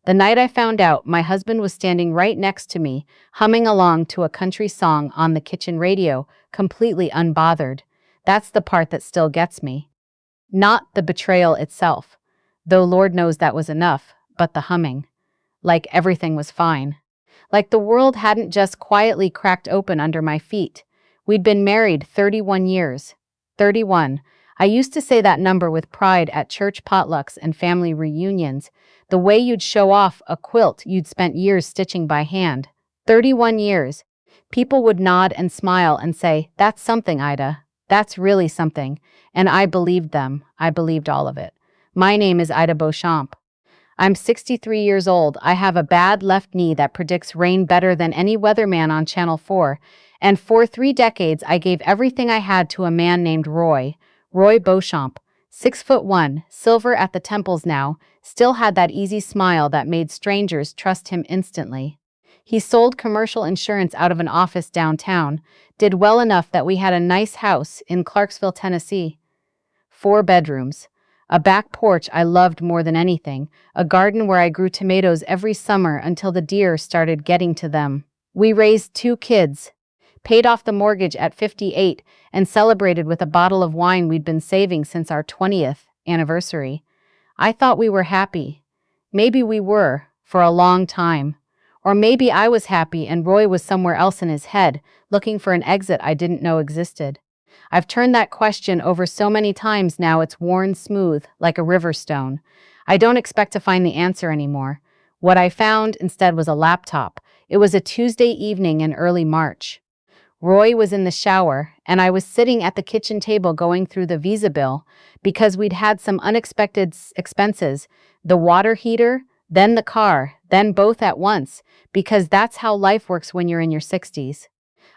The night I found out, my husband was standing right next to me, humming along to a country song on the kitchen radio, completely unbothered. That's the part that still gets me. Not the betrayal itself, though Lord knows that was enough, but the humming. Like everything was fine. Like the world hadn't just quietly cracked open under my feet. We'd been married 31 years. 31. I used to say that number with pride at church potlucks and family reunions, the way you'd show off a quilt you'd spent years stitching by hand. 31 years. People would nod and smile and say, "That's something, Ida. That's really something." And I believed them. I believed all of it. My name is Ida Beauchamp. I'm 63 years old. I have a bad left knee that predicts rain better than any weatherman on Channel 4. And for 3 decades, I gave everything I had to a man named Roy Beauchamp. 6'1", silver at the temples now, still had that easy smile that made strangers trust him instantly. He sold commercial insurance out of an office downtown, did well enough that we had a nice house in Clarksville, Tennessee. 4 bedrooms. A back porch I loved more than anything, a garden where I grew tomatoes every summer until the deer started getting to them. We raised 2 kids, paid off the mortgage at 58, and celebrated with a bottle of wine we'd been saving since our 20th anniversary. I thought we were happy. Maybe we were, for a long time. Or maybe I was happy and Roy was somewhere else in his head, looking for an exit I didn't know existed. I've turned that question over so many times now it's worn smooth, like a river stone. I don't expect to find the answer anymore. What I found instead was a laptop. It was a Tuesday evening in early March. Roy was in the shower, and I was sitting at the kitchen table going through the Visa bill because we'd had some unexpected expenses, the water heater, then the car, then both at once, because that's how life works when you're in your 60s.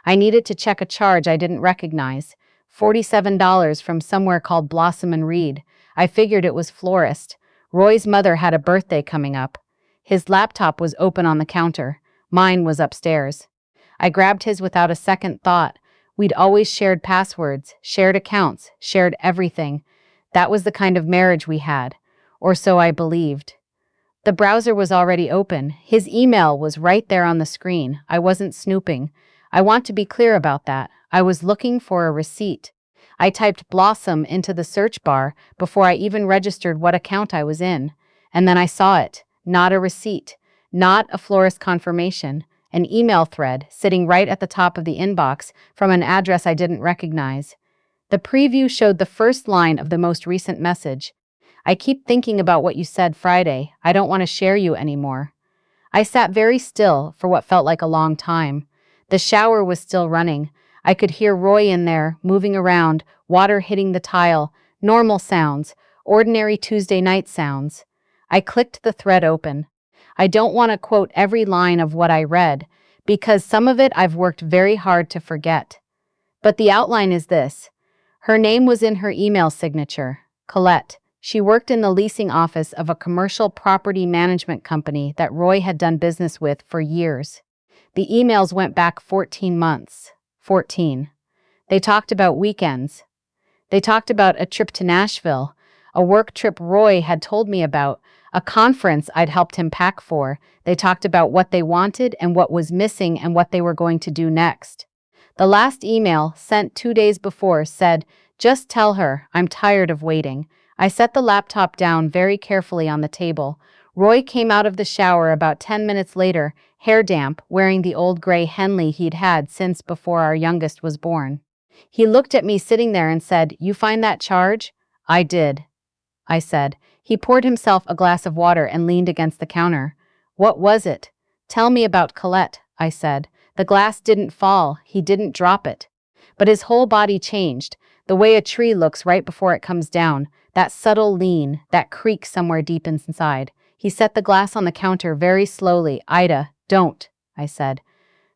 I needed to check a charge I didn't recognize. $47 from somewhere called Blossom and Reed. I figured it was florist. Roy's mother had a birthday coming up. His laptop was open on the counter. Mine was upstairs. I grabbed his without a second thought. We'd always shared passwords, shared accounts, shared everything. That was the kind of marriage we had. Or so I believed. The browser was already open. His email was right there on the screen. I wasn't snooping. I want to be clear about that. I was looking for a receipt. I typed Blossom into the search bar before I even registered what account I was in. And then I saw it. Not a receipt. Not a florist confirmation. An email thread sitting right at the top of the inbox from an address I didn't recognize. The preview showed the first line of the most recent message. "I keep thinking about what you said Friday. I don't want to share you anymore." I sat very still for what felt like a long time. The shower was still running. I could hear Roy in there, moving around, water hitting the tile, normal sounds, ordinary Tuesday night sounds. I clicked the thread open. I don't want to quote every line of what I read, because some of it I've worked very hard to forget. But the outline is this. Her name was in her email signature, Colette. She worked in the leasing office of a commercial property management company that Roy had done business with for years. The emails went back 14 months. 14. They talked about weekends. They talked about a trip to Nashville, a work trip Roy had told me about, a conference I'd helped him pack for. They talked about what they wanted and what was missing and what they were going to do next. The last email, sent 2 days before, said, "Just tell her, I'm tired of waiting." I set the laptop down very carefully on the table. Roy came out of the shower about 10 minutes later, hair damp, wearing the old gray Henley he'd had since before our youngest was born. He looked at me sitting there and said, "You find that charge?" "I did," I said. He poured himself a glass of water and leaned against the counter. "What was it?" "Tell me about Colette," I said. The glass didn't fall, he didn't drop it. But his whole body changed, the way a tree looks right before it comes down, that subtle lean, that creak somewhere deep inside. He set the glass on the counter very slowly. "Ida, don't," I said.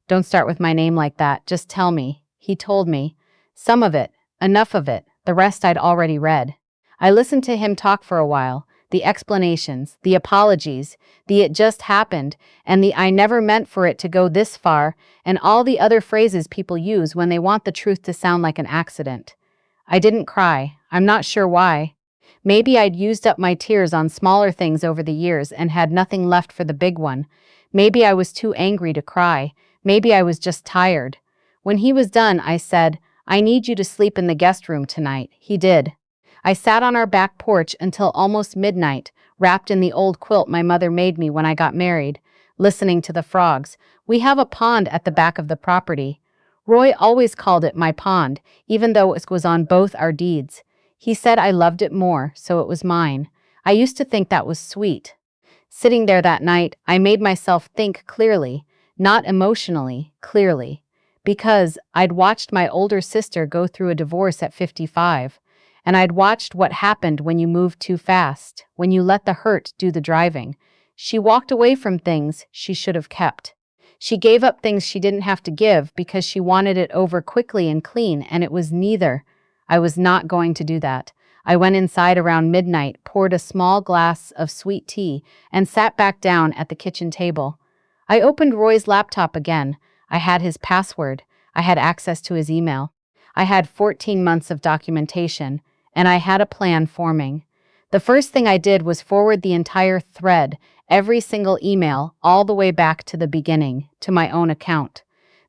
"Don't start with my name like that, just tell me." He told me. Some of it, enough of it, the rest I'd already read. I listened to him talk for a while, the explanations, the apologies, the "it just happened," and the "I never meant for it to go this far," and all the other phrases people use when they want the truth to sound like an accident. I didn't cry. I'm not sure why. Maybe I'd used up my tears on smaller things over the years and had nothing left for the big one. Maybe I was too angry to cry. Maybe I was just tired. When he was done, I said, "I need you to sleep in the guest room tonight." He did. I sat on our back porch until almost midnight, wrapped in the old quilt my mother made me when I got married, listening to the frogs. We have a pond at the back of the property. Roy always called it my pond, even though it was on both our deeds. He said I loved it more, so it was mine. I used to think that was sweet. Sitting there that night, I made myself think clearly, not emotionally, clearly. Because I'd watched my older sister go through a divorce at 55, and I'd watched what happened when you move too fast, when you let the hurt do the driving. She walked away from things she should have kept. She gave up things she didn't have to give because she wanted it over quickly and clean, and it was neither. I was not going to do that. I went inside around midnight, poured a small glass of sweet tea, and sat back down at the kitchen table. I opened Roy's laptop again. I had his password. I had access to his email. I had 14 months of documentation, and I had a plan forming. The first thing I did was forward the entire thread, every single email, all the way back to the beginning, to my own account.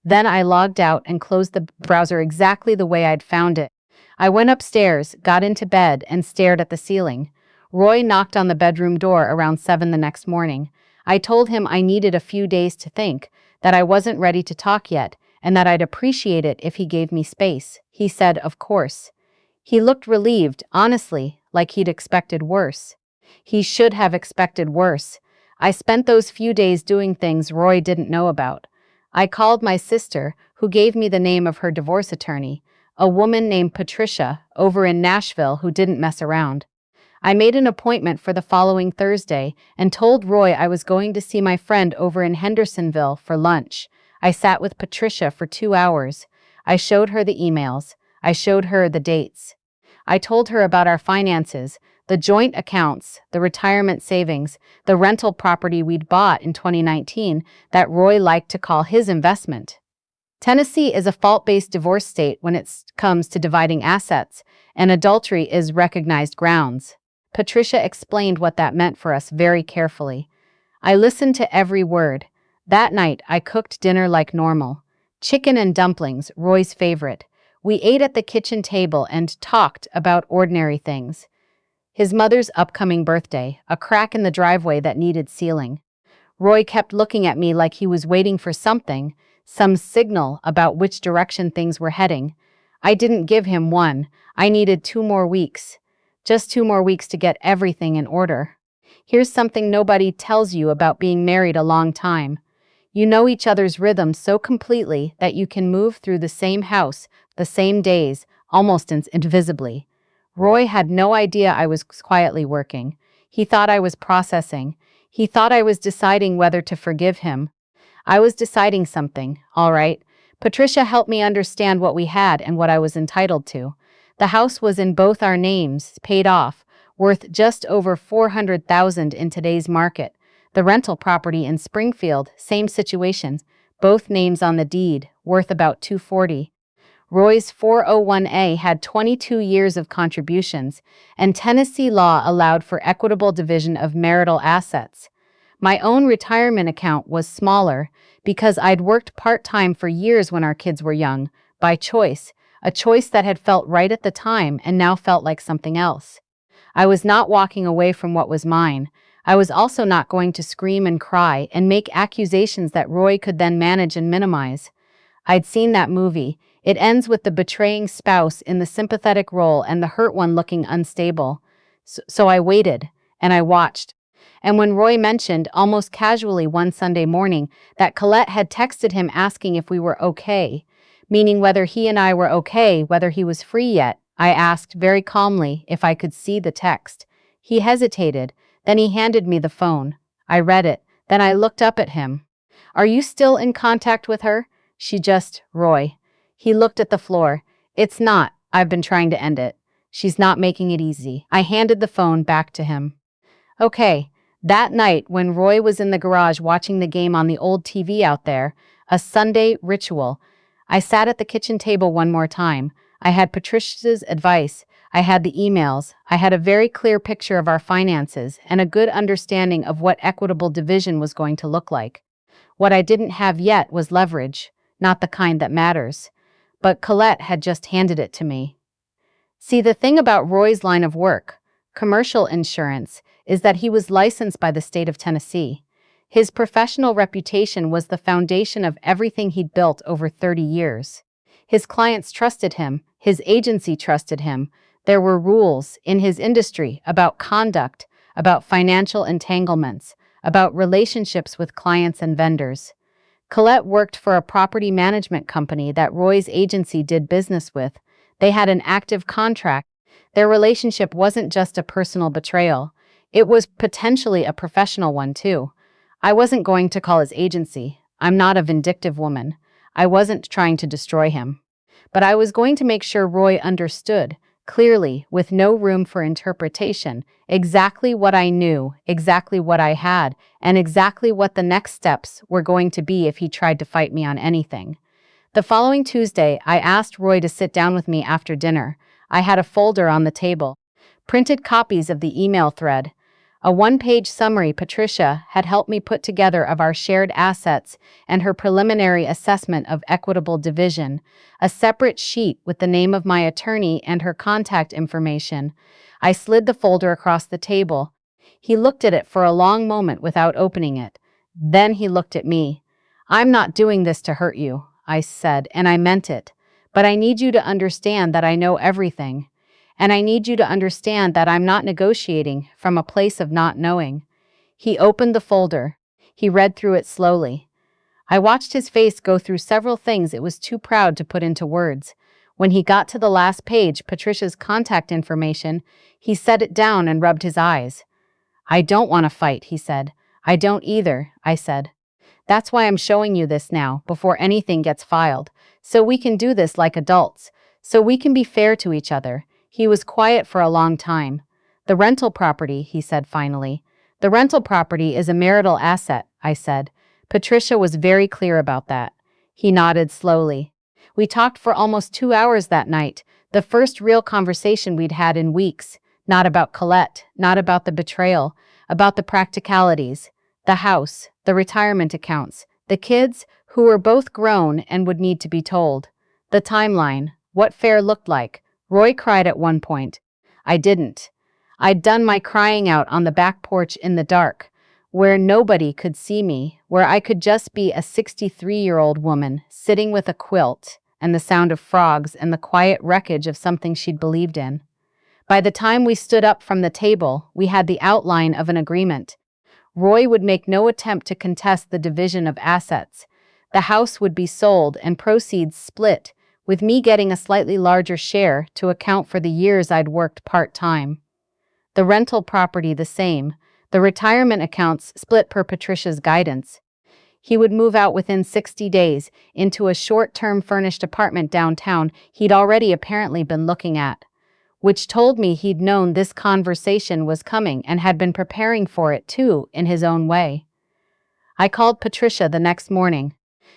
Then I logged out and closed the browser exactly the way I'd found it. I went upstairs, got into bed, and stared at the ceiling. Roy knocked on the bedroom door around 7 the next morning. I told him I needed a few days to think, that I wasn't ready to talk yet, and that I'd appreciate it if he gave me space. He said, of course. He looked relieved, honestly, like he'd expected worse. He should have expected worse. I spent those few days doing things Roy didn't know about. I called my sister, who gave me the name of her divorce attorney, a woman named Patricia, over in Nashville who didn't mess around. I made an appointment for the following Thursday and told Roy I was going to see my friend over in Hendersonville for lunch. I sat with Patricia for 2 hours. I showed her the emails. I showed her the dates. I told her about our finances, the joint accounts, the retirement savings, the rental property we'd bought in 2019 that Roy liked to call his investment. Tennessee is a fault-based divorce state when it comes to dividing assets, and adultery is recognized grounds. Patricia explained what that meant for us very carefully. I listened to every word. That night, I cooked dinner like normal. Chicken and dumplings, Roy's favorite. We ate at the kitchen table and talked about ordinary things. His mother's upcoming birthday, a crack in the driveway that needed sealing. Roy kept looking at me like he was waiting for something, some signal about which direction things were heading. I didn't give him one. I needed 2 more weeks. Just 2 more weeks to get everything in order. Here's something nobody tells you about being married a long time. You know each other's rhythms so completely that you can move through the same house, the same days, almost invisibly. Roy had no idea I was quietly working. He thought I was processing. He thought I was deciding whether to forgive him. I was deciding something, all right. Patricia helped me understand what we had and what I was entitled to. The house was in both our names, paid off, worth just over $400,000 in today's market. The rental property in Springfield, same situation, both names on the deed, worth about $240,000. Roy's 401(a) had 22 years of contributions, and Tennessee law allowed for equitable division of marital assets. My own retirement account was smaller because I'd worked part-time for years when our kids were young, by choice, a choice that had felt right at the time and now felt like something else. I was not walking away from what was mine. I was also not going to scream and cry and make accusations that Roy could then manage and minimize. I'd seen that movie. It ends with the betraying spouse in the sympathetic role and the hurt one looking unstable. So I waited, and I watched. And when Roy mentioned, almost casually one Sunday morning, that Colette had texted him asking if we were okay, meaning whether he and I were okay, whether he was free yet, I asked very calmly if I could see the text. He hesitated, then he handed me the phone. I read it, then I looked up at him. "Are you still in contact with her?" Roy. He looked at the floor. "It's not. I've been trying to end it. She's not making it easy." I handed the phone back to him. Okay, that night when Roy was in the garage watching the game on the old TV out there, a Sunday ritual, I sat at the kitchen table one more time. I had Patricia's advice. I had the emails, I had a very clear picture of our finances, and a good understanding of what equitable division was going to look like. What I didn't have yet was leverage, not the kind that matters. But Colette had just handed it to me. See, the thing about Roy's line of work, commercial insurance, is that he was licensed by the state of Tennessee. His professional reputation was the foundation of everything he'd built over 30 years. His clients trusted him, his agency trusted him. There were rules in his industry about conduct, about financial entanglements, about relationships with clients and vendors. Colette worked for a property management company that Roy's agency did business with. They had an active contract. Their relationship wasn't just a personal betrayal. It was potentially a professional one, too. I wasn't going to call his agency. I'm not a vindictive woman. I wasn't trying to destroy him. But I was going to make sure Roy understood, clearly, with no room for interpretation, exactly what I knew, exactly what I had, and exactly what the next steps were going to be if he tried to fight me on anything. The following Tuesday, I asked Roy to sit down with me after dinner. I had a folder on the table, printed copies of the email thread, a one-page summary Patricia had helped me put together of our shared assets and her preliminary assessment of equitable division, a separate sheet with the name of my attorney and her contact information. I slid the folder across the table. He looked at it for a long moment without opening it. Then he looked at me. "I'm not doing this to hurt you," I said, and I meant it. "But I need you to understand that I know everything. And I need you to understand that I'm not negotiating from a place of not knowing." He opened the folder. He read through it slowly. I watched his face go through several things it was too proud to put into words. When he got to the last page, Patricia's contact information, he set it down and rubbed his eyes. "I don't want to fight," he said. "I don't either," I said. "That's why I'm showing you this now, before anything gets filed. So we can do this like adults. So we can be fair to each other." He was quiet for a long time. "The rental property," he said finally. "The rental property is a marital asset," I said. "Patricia was very clear about that." He nodded slowly. We talked for almost 2 hours that night, the first real conversation we'd had in weeks. Not about Colette, not about the betrayal, about the practicalities, the house, the retirement accounts, the kids, who were both grown and would need to be told, the timeline, what fair looked like. Roy cried at one point. I didn't. I'd done my crying out on the back porch in the dark, where nobody could see me, where I could just be a 63-year-old woman sitting with a quilt and the sound of frogs and the quiet wreckage of something she'd believed in. By the time we stood up from the table, we had the outline of an agreement. Roy would make no attempt to contest the division of assets. The house would be sold and proceeds split, with me getting a slightly larger share to account for the years I'd worked part-time. The rental property the same, the retirement accounts split per Patricia's guidance. He would move out within 60 days into a short-term furnished apartment downtown he'd already apparently been looking at, which told me he'd known this conversation was coming and had been preparing for it too in his own way. I called Patricia the next morning.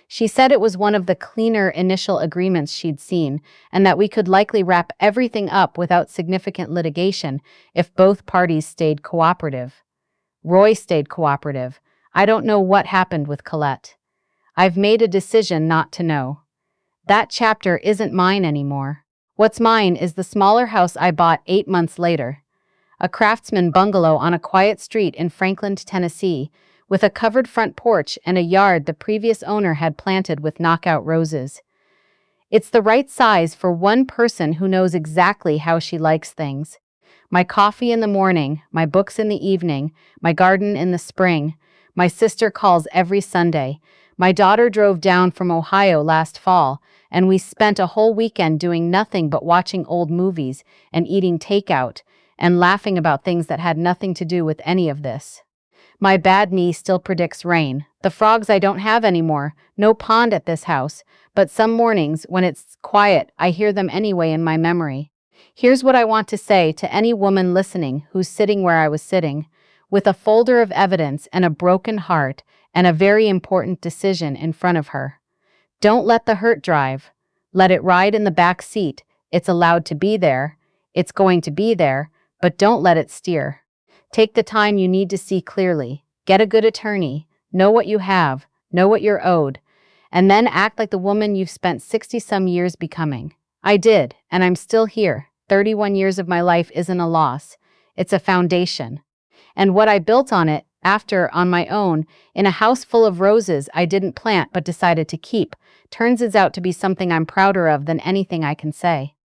She said it was one of the cleaner initial agreements she'd seen, and that we could likely wrap everything up without significant litigation if both parties stayed cooperative. Roy stayed cooperative. I don't know what happened with Colette. I've made a decision not to know. That chapter isn't mine anymore. What's mine is the smaller house I bought 8 months later. A craftsman bungalow on a quiet street in Franklin, Tennessee, with a covered front porch and a yard the previous owner had planted with knockout roses. It's the right size for one person who knows exactly how she likes things. My coffee in the morning, my books in the evening, my garden in the spring. My sister calls every Sunday. My daughter drove down from Ohio last fall, and we spent a whole weekend doing nothing but watching old movies and eating takeout and laughing about things that had nothing to do with any of this. My bad knee still predicts rain. The frogs I don't have anymore. No pond at this house. But some mornings, when it's quiet, I hear them anyway in my memory. Here's what I want to say to any woman listening who's sitting where I was sitting, with a folder of evidence and a broken heart and a very important decision in front of her. Don't let the hurt drive. Let it ride in the back seat. It's allowed to be there. It's going to be there, but don't let it steer. Take the time you need to see clearly. Get a good attorney. Know what you have. Know what you're owed. And then act like the woman you've spent 60-some years becoming. I did, and I'm still here. 31 years of my life isn't a loss. It's a foundation. And what I built on it, after, on my own, in a house full of roses I didn't plant but decided to keep, turns out to be something I'm prouder of than anything I can say.